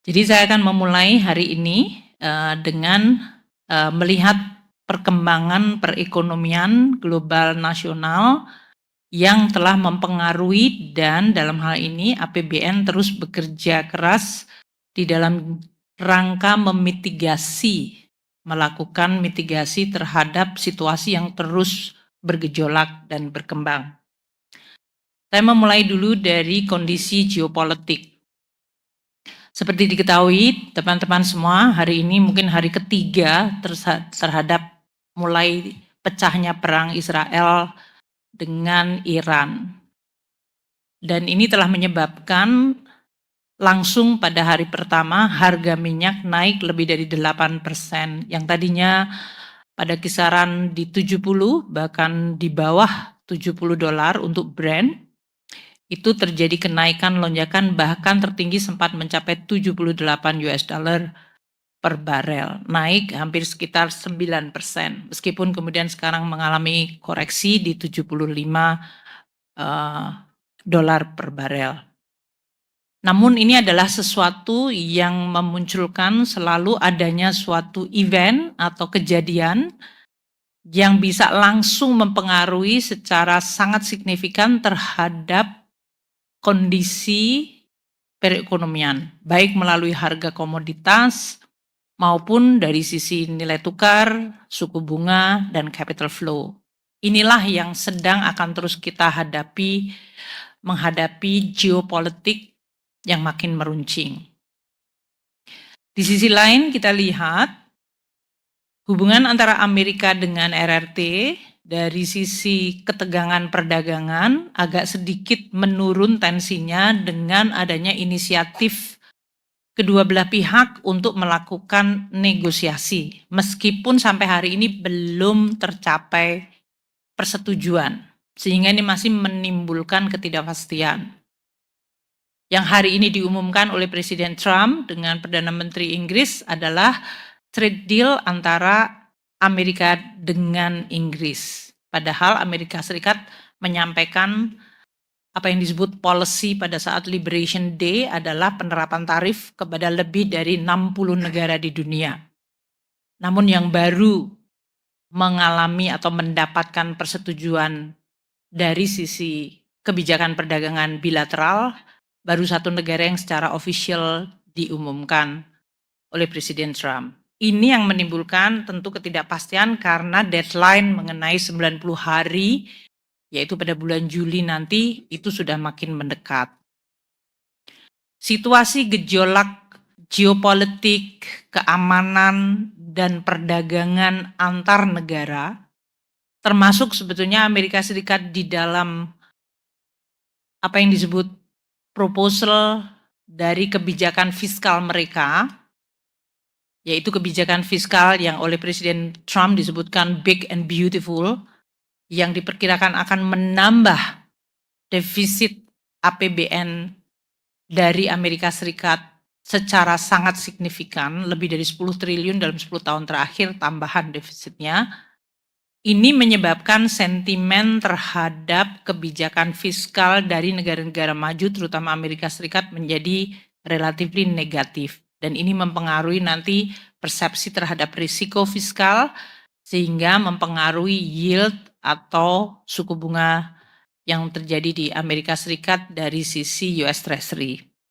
Jadi saya akan memulai hari ini dengan melihat perkembangan perekonomian global nasional yang telah mempengaruhi dan dalam hal ini APBN terus bekerja keras di dalam rangka melakukan mitigasi terhadap situasi yang terus bergejolak dan berkembang. Saya memulai dulu dari kondisi geopolitik. Seperti diketahui teman-teman semua, hari ini mungkin hari ketiga terhadap mulai pecahnya perang Israel dengan Iran. Dan ini telah menyebabkan langsung pada hari pertama harga minyak naik lebih dari 8%, yang tadinya pada kisaran di 70 bahkan di bawah $70 untuk Brent. Itu terjadi kenaikan lonjakan bahkan tertinggi sempat mencapai $78 per barel, naik hampir sekitar 9%, meskipun kemudian sekarang mengalami koreksi di $75 per barel. Namun ini adalah sesuatu yang memunculkan selalu adanya suatu event atau kejadian yang bisa langsung mempengaruhi secara sangat signifikan terhadap kondisi perekonomian, baik melalui harga komoditas maupun dari sisi nilai tukar, suku bunga, dan capital flow. Inilah yang sedang akan terus kita menghadapi geopolitik yang makin meruncing. Di sisi lain kita lihat hubungan antara Amerika dengan RRT dari sisi ketegangan perdagangan agak sedikit menurun tensinya dengan adanya inisiatif kedua belah pihak untuk melakukan negosiasi, meskipun sampai hari ini belum tercapai persetujuan, sehingga ini masih menimbulkan ketidakpastian. Yang hari ini diumumkan oleh Presiden Trump dengan Perdana Menteri Inggris adalah trade deal antara Amerika dengan Inggris. Padahal Amerika Serikat menyampaikan apa yang disebut policy pada saat Liberation Day adalah penerapan tarif kepada lebih dari 60 negara di dunia. Namun yang baru mengalami atau mendapatkan persetujuan dari sisi kebijakan perdagangan bilateral, baru satu negara yang secara official diumumkan oleh Presiden Trump. Ini yang menimbulkan tentu ketidakpastian karena deadline mengenai 90 hari, yaitu pada bulan Juli nanti, itu sudah makin mendekat. Situasi gejolak geopolitik, keamanan, dan perdagangan antar negara, termasuk sebetulnya Amerika Serikat di dalam apa yang disebut proposal dari kebijakan fiskal mereka, yaitu kebijakan fiskal yang oleh Presiden Trump disebutkan big and beautiful, yang diperkirakan akan menambah defisit APBN dari Amerika Serikat secara sangat signifikan, lebih dari 10 triliun dalam 10 tahun terakhir tambahan defisitnya. Ini menyebabkan sentimen terhadap kebijakan fiskal dari negara-negara maju, terutama Amerika Serikat, menjadi relatif negatif. Dan ini mempengaruhi nanti persepsi terhadap risiko fiskal, sehingga mempengaruhi yield atau suku bunga yang terjadi di Amerika Serikat dari sisi US Treasury.